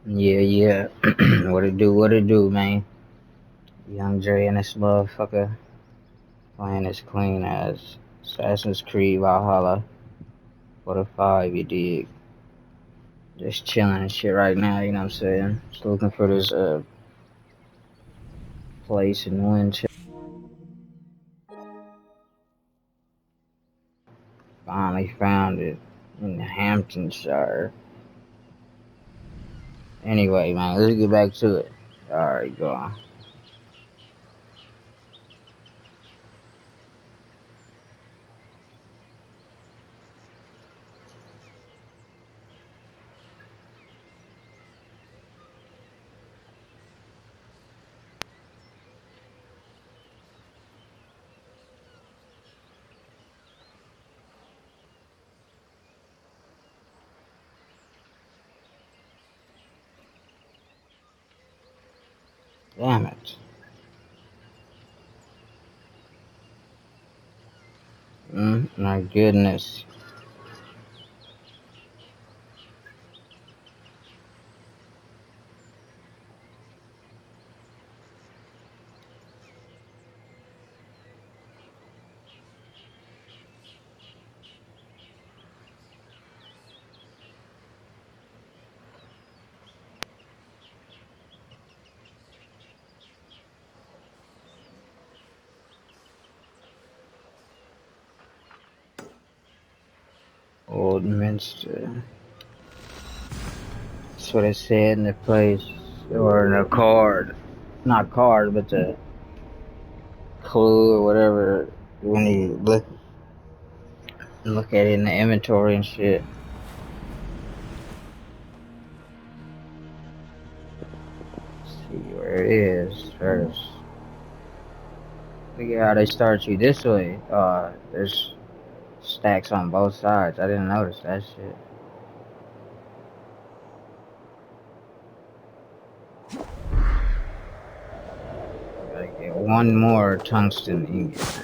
Yeah, yeah. What it do, man? Young Dre and this motherfucker playing this clean ass Assassin's Creed Valhalla for the 5, you dig? Just chilling and shit right now, you know what I'm saying? Just looking for this place in Winchester. Finally found it in Hamptonshire. Anyway, man, let's get back to it. Alright, go on. Damn it. My goodness. Old Minster. That's what it said in the place, or in the card. Not card, but the clue or whatever when you look at it in the inventory and shit. See where it is first. Look at how they start you this way. There's stacks on both sides. I didn't notice that shit. Gotta get one more tungsten ingot.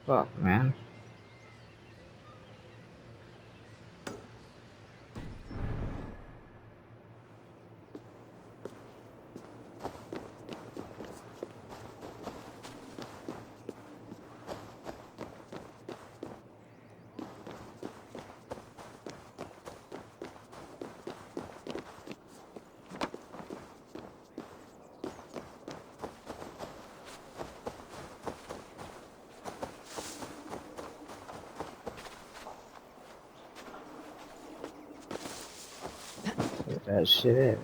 Fuck, man. Get that shit at.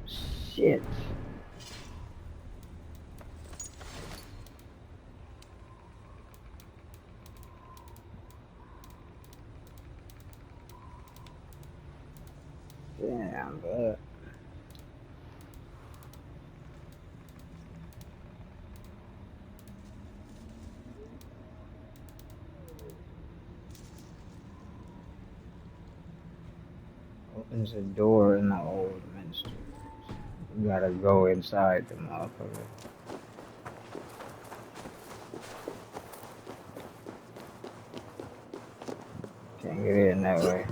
Shit. Damn, but opens a door in the old minster. You gotta go inside the motherfucker. Can't get in that way.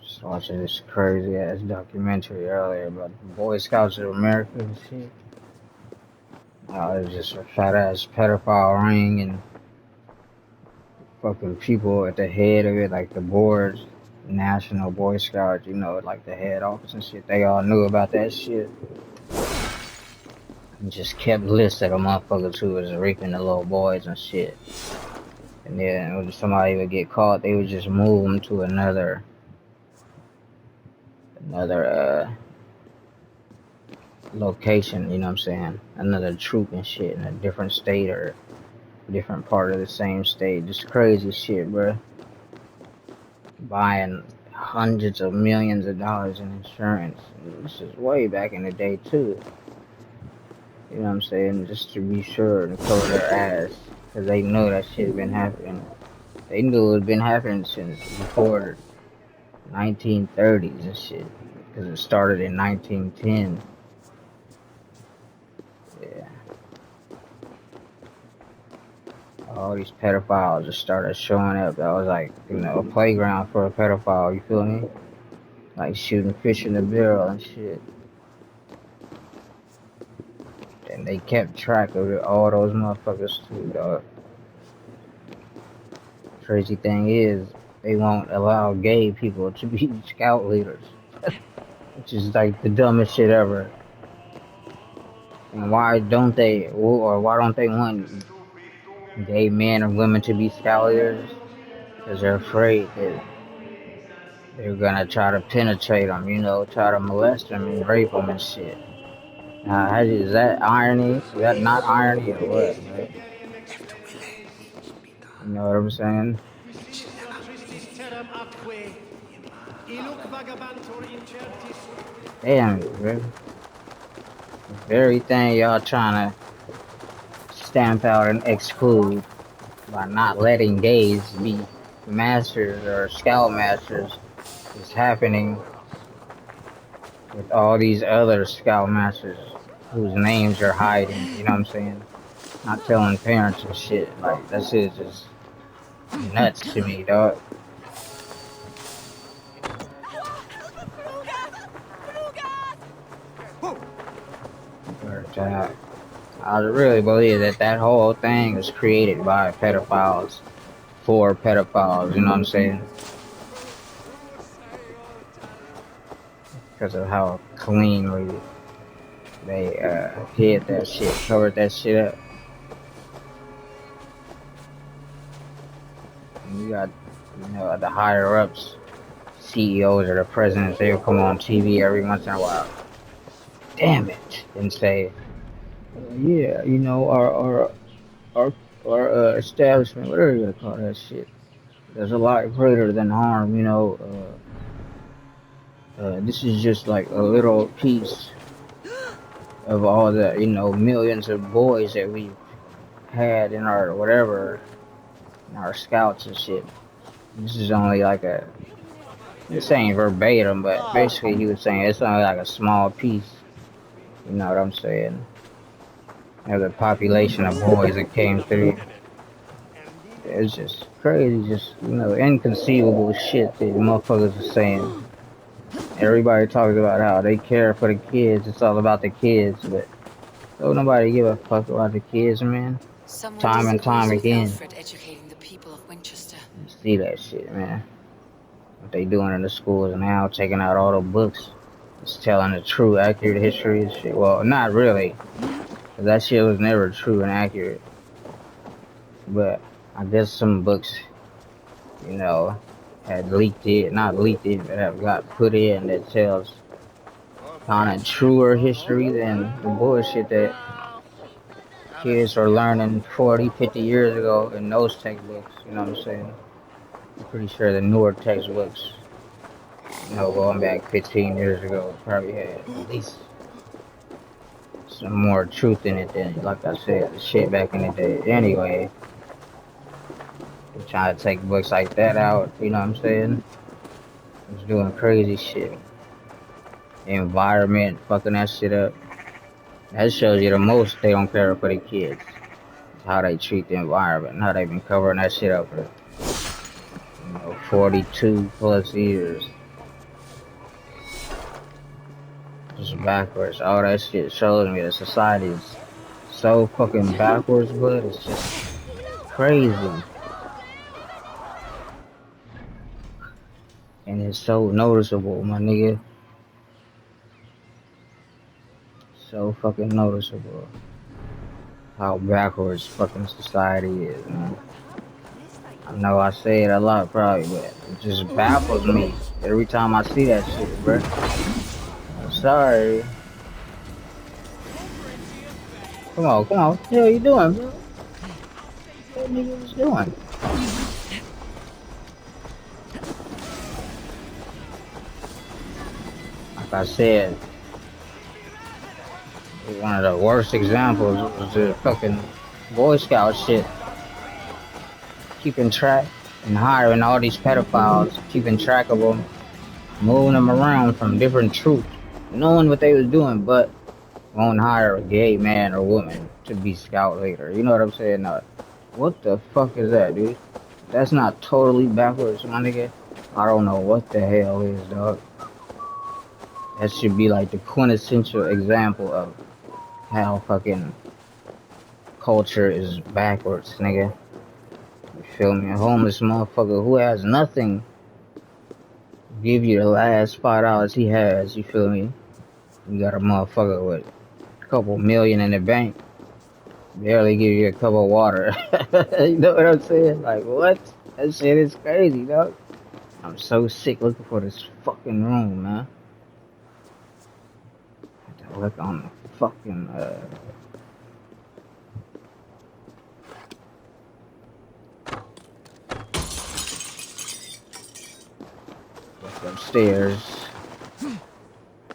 Just watching this crazy ass documentary earlier about the Boy Scouts of America and shit. It was just a fat ass pedophile ring and fucking people at the head of it, like the board, National Boy Scouts, like the head office and shit. They all knew about that shit. and just kept lists of the motherfuckers who was raping the little boys and shit. And then when somebody would get caught, they would just move them to another location, you know what I'm saying? Another troop and shit in a different state or different part of the same state. Just crazy shit, bro. Buying hundreds of millions of dollars in insurance. This is way back in the day, too. You know what I'm saying? Just to be sure and cover their ass. Because they know that shit had been happening. They knew it had been happening since before the 1930s and shit. Because it started in 1910. Yeah. All these pedophiles just started showing up. That was like, a playground for a pedophile, you feel me? Like shooting fish in the barrel and shit. And they kept track of it, all those motherfuckers too, dog. Crazy thing is, they won't allow gay people to be scout leaders. Which is like the dumbest shit ever. And why don't they, or why don't they want gay men or women to be scout leaders? Because they're afraid that they're gonna try to penetrate them, try to molest them and rape them and shit. Now, is that irony? Is that not irony or what, bro? You know what I'm saying? Damn it, bro. The very thing y'all trying to stamp out and exclude by not letting gays be masters or scout masters is happening with all these other scout masters whose names you're hiding, you know what I'm saying? Not telling parents and shit. Like, that shit is just nuts to me, dog. But, I really believe that whole thing was created by pedophiles for pedophiles, you know what I'm saying? Because of how cleanly they hid that shit, covered that shit up. And you got, the higher ups, CEOs or the presidents, they'll come on TV every once in a while, damn it, and say, yeah, our establishment, whatever you call that shit, there's a lot greater than harm, this is just like a little piece of all the, millions of boys that we've had in our whatever, in our scouts and shit. This is only like this ain't verbatim, but basically he was saying it's only like a small piece, you know what I'm saying, of the population of boys that came through. It's just crazy, just, inconceivable shit that motherfuckers are saying. Everybody talks about how they care for the kids, it's all about the kids, but don't nobody give a fuck about the kids, man. Someone Time and time disagrees with again. Alfred educating the people of Winchester. You see that shit, man. What they doing in the schools now, taking out all the books. It's telling the true, accurate history and shit. Well, not really, because that shit was never true and accurate. But I guess some books, had leaked it, not leaked it, but have got put in that tells kind of truer history than the bullshit that kids are learning 40, 50 years ago in those textbooks, you know what I'm saying? I'm pretty sure the newer textbooks, going back 15 years ago, probably had at least some more truth in it than, like I said, the shit back in the day. Anyway, they're trying to take books like that out, you know what I'm saying? It's doing crazy shit. The environment, fucking that shit up. That shows you the most they don't care for the kids. How they treat the environment and how they've been covering that shit up for, 42 plus years. Just backwards. All that shit shows me that society is so fucking backwards, but it's just crazy. And it's so noticeable, my nigga. so fucking noticeable how backwards fucking society is, man. I know I say it a lot probably, but it just baffles me every time I see that shit, bro. I'm sorry. Come on. What the hell you doing, bro? What that nigga was doing? Like I said, one of the worst examples was the fucking Boy Scout shit. Keeping track and hiring all these pedophiles, keeping track of them, moving them around from different troops, knowing what they was doing, but won't hire a gay man or woman to be scout leader. You know what I'm saying? What the fuck is that, dude? That's not totally backwards, my nigga. I don't know what the hell is, dog. That should be like the quintessential example of how fucking culture is backwards, nigga. You feel me? A homeless motherfucker who has nothing give you the last $5 he has, you feel me? You got a motherfucker with a couple million in the bank, barely give you a cup of water. You know what I'm saying? Like, what? That shit is crazy, dog. I'm so sick looking for this fucking room, man. I have to look on the fucking, look upstairs.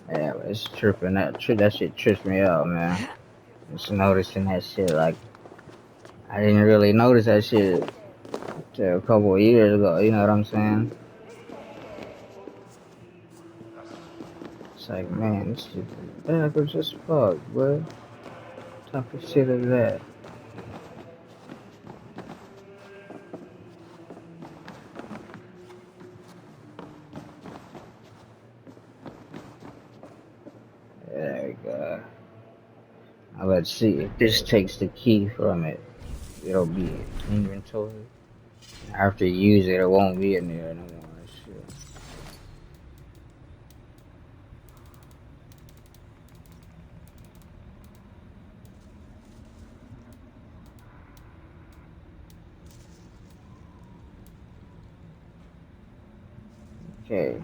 Yeah, it's tripping. That shit trips me out, man. Just noticing that shit. Like, I didn't really notice that shit till a couple of years ago. You know what I'm saying? It's like, man, this shit is backwards as fuck, bro. What type of shit is that? There we go. Now let's see if this takes the key from it. It'll be inventory. After you use it, it won't be in there no more. Shit. Okay.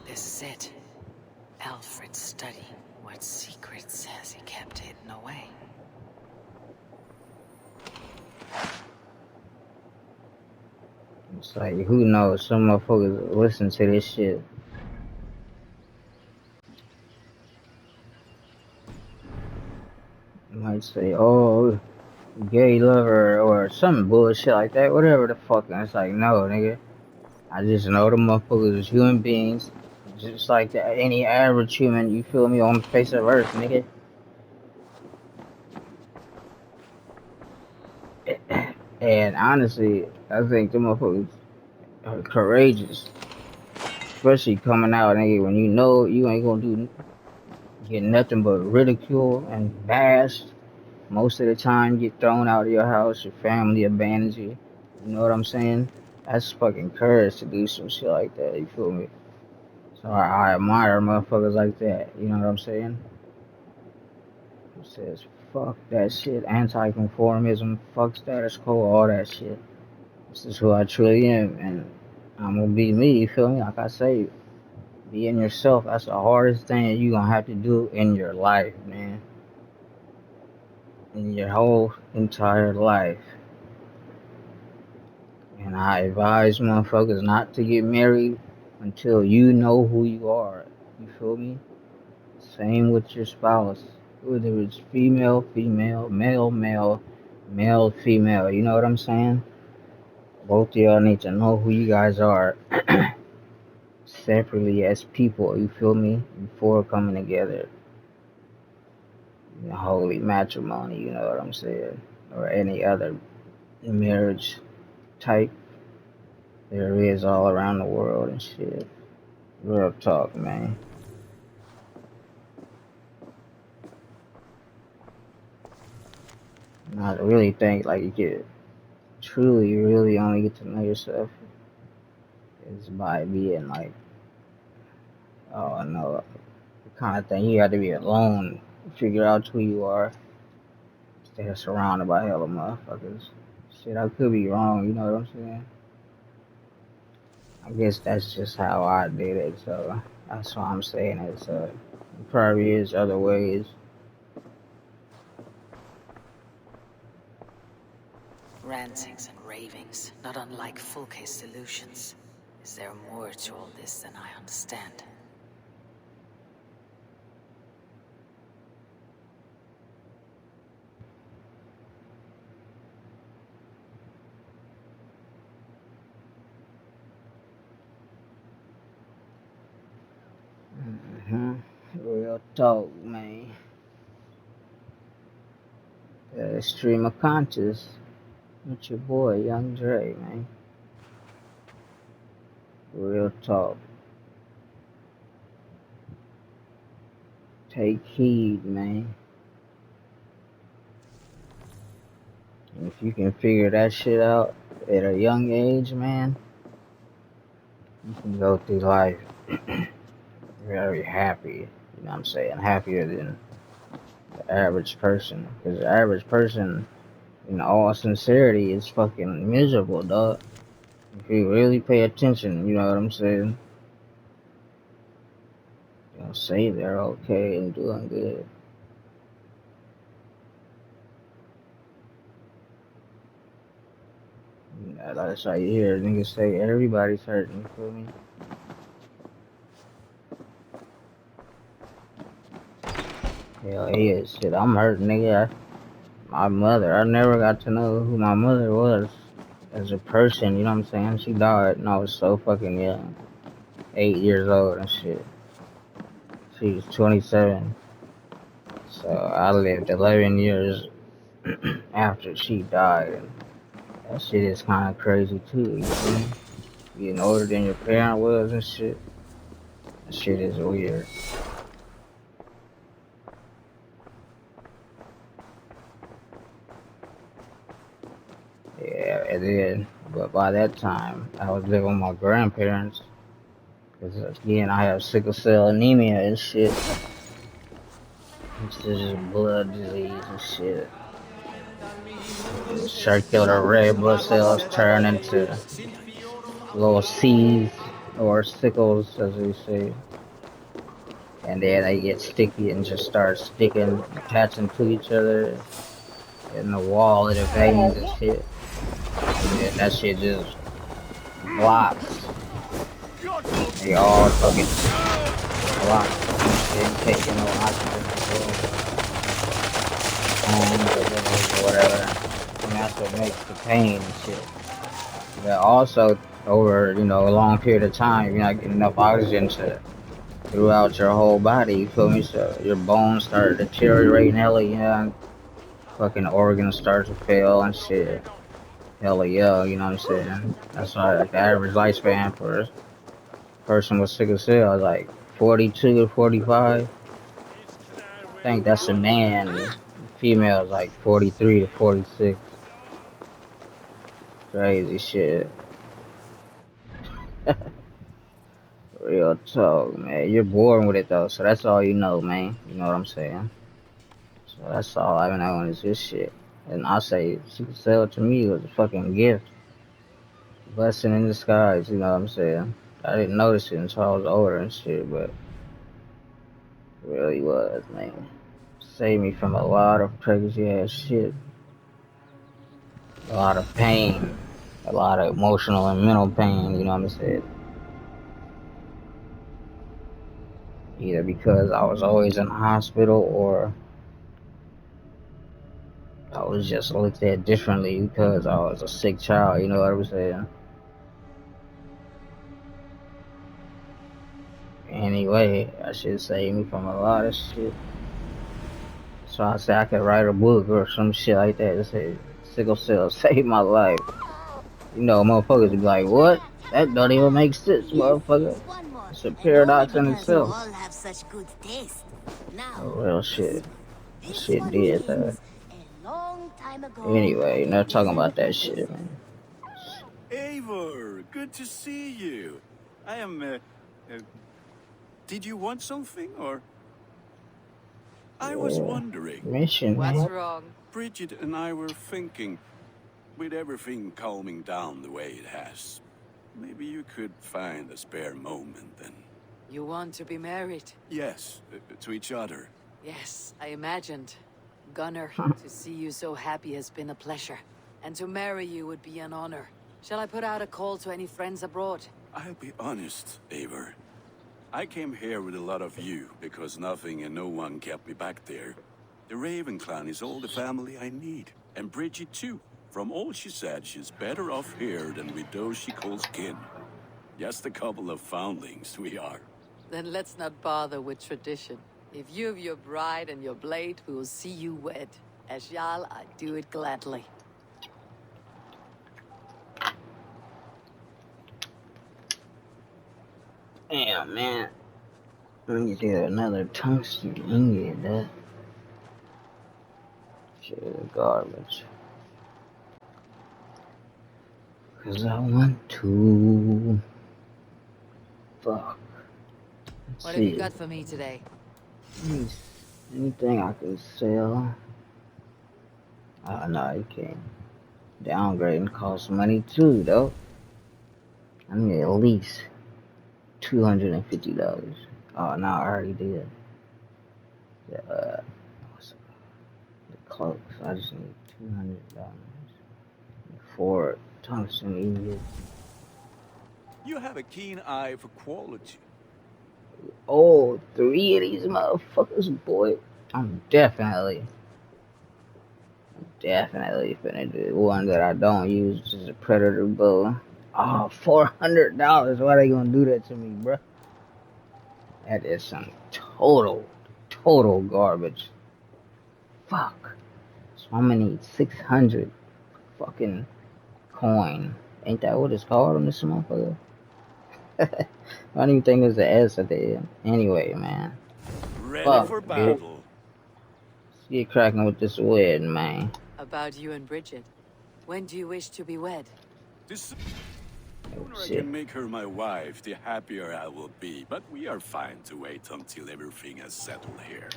This is it. Alfred's study. What secrets has he kept hidden away? It's like, who knows? Some motherfuckers listen to this shit. Might say, oh, gay lover or some bullshit like that. Whatever the fuck. And it's like, no, nigga. I just know the motherfuckers is human beings. Just like any average human, you feel me, on the face of earth, nigga. And honestly, I think the motherfuckers are courageous. Especially coming out, nigga, when you know you ain't gonna get nothing but ridicule and bashed. Most of the time, get thrown out of your house, your family abandons you. You know what I'm saying? That's fucking courage to do some shit like that, you feel me? So I admire motherfuckers like that, you know what I'm saying? Who says, fuck that shit, anti-conformism, fuck status quo, all that shit. This is who I truly am, and I'm gonna be me, you feel me? Like I say, being yourself, that's the hardest thing you gonna have to do in your life, man. In your whole entire life. And I advise motherfuckers not to get married until you know who you are. You feel me? Same with your spouse. Whether it's female, female, male, male, male, female. You know what I'm saying? Both of y'all need to know who you guys are separately as people. You feel me? Before coming together. Holy matrimony, you know what I'm saying? Or any other marriage type there is all around the world and shit. Real talk, man. And I really think like you could truly, really only get to know yourself It's by being like, oh no, the kind of thing you have to be alone, figure out who you are, instead of surrounded by hella motherfuckers. Shit, I could be wrong, you know what I'm saying? I guess that's just how I did it, so that's why I'm saying it. So it probably is other ways. Rantings and ravings, not unlike full case solutions. Is there more to all this than I understand? Real talk, man. Stream of conscious. With your boy, Young Dre, man. Real talk. Take heed, man. And if you can figure that shit out at a young age, man, you can go through life very happy. You know what I'm saying? Happier than the average person. Because the average person, in all sincerity, is fucking miserable, dog. If you really pay attention, you know what I'm saying? They'll say they're okay and doing good. You know, that's how you hear niggas say everybody's hurting, you feel me? Hell yeah, shit, I'm hurt, nigga. My mother, I never got to know who my mother was as a person, you know what I'm saying? She died and I was so fucking young. 8 years old and shit. She was 27. So I lived 11 years after she died. And that shit is kind of crazy too, you feel me? Getting older than your parent was and shit. That shit is weird. Yeah, it is. But by that time, I was living with my grandparents. Cause again, I have sickle cell anemia and shit. It's just blood disease and shit. Circular red blood cells turn into little C's or sickles, as we say. And then they get sticky and just start sticking, attaching to each other in the wall of the veins and shit. And then that shit just blocks. They all fucking block and shit, taking no oxygen homes or whatever. And that's what makes the pain and shit. But also, over, a long period of time, you're not getting enough oxygen throughout your whole body, you feel me? So your bones start deteriorating hella young, fucking organs start to fail and shit. Hella young, you know what I'm saying? That's why like the average lifespan for a person with sickle cell is like 42 to 45. I think that's a man. Female is like 43 to 46. Crazy shit. Real talk, man. You're born with it though, so that's all you know, man. You know what I'm saying? So that's all I know is this shit. And I say sickle cell to me was a fucking gift. Blessing in disguise, you know what I'm saying? I didn't notice it until I was older and shit, but it really was, man. Saved me from a lot of crazy ass shit. A lot of pain. A lot of emotional and mental pain, you know what I'm saying? Either because I was always in the hospital or I was just looked at differently because I was a sick child, you know what I'm saying? Anyway, that shit saved me from a lot of shit. So I said I could write a book or some shit like that that say sickle cell saved my life. You know, motherfuckers be like, what? That don't even make sense, motherfucker. It's a paradox in itself. All have such good taste. Now, Oh, real shit. That this shit one did begins that. a long time ago. Anyway, not talking about that shit, man. Eivor, good to see you. I am, did you want something, or? I was Yeah. wondering. Mission, What's man. wrong? Bridget and I were thinking, with everything calming down the way it has, maybe you could find a spare moment and... You want to be married? Yes, to each other. Yes, I imagined. Gunnar, to see you so happy has been a pleasure. And to marry you would be an honor. Shall I put out a call to any friends abroad? I'll be honest, Eivor. I came here with a lot of you, because nothing and no one kept me back there. The Raven clan is all the family I need. And Bridget too. From all she said, she's better off here than with those she calls kin. Just a couple of foundlings we are. Then let's not bother with tradition. If you have your bride and your blade, we will see you wed. As Jarl, I do it gladly. Damn, man. Let me get another tungsten ingot. That shit is garbage. Cause I want to. Fuck. Let's What have you see. got for me today? Anything I can sell. Oh no, you can't. Downgrading costs money too, though. I need at least $250. Oh no, I already did. What's the cloaks? I just need $200 for tungsten ingot. You have a keen eye for quality. Oh, 3 of these motherfuckers, boy. I'm definitely finna do one that I don't use, which is a predator bow. Oh, $400. Why they gonna do that to me, bruh? That is some total garbage. Fuck. So I'm gonna need 600 fucking coin. Ain't that what it's called on this motherfucker? I don't even think there's an S at the end. Anyway, man. Ready Fuck, for bitch. battle. Let's get cracking with this wedding, man. About you and Bridget. When do you wish to be wed? The Oh, sooner I shit. can make her my wife, the happier I will be. But we are fine to wait until everything has settled here.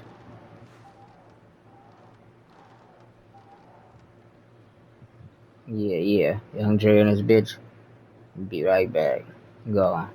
Yeah. Young Dre and his bitch. Be right back. Go on.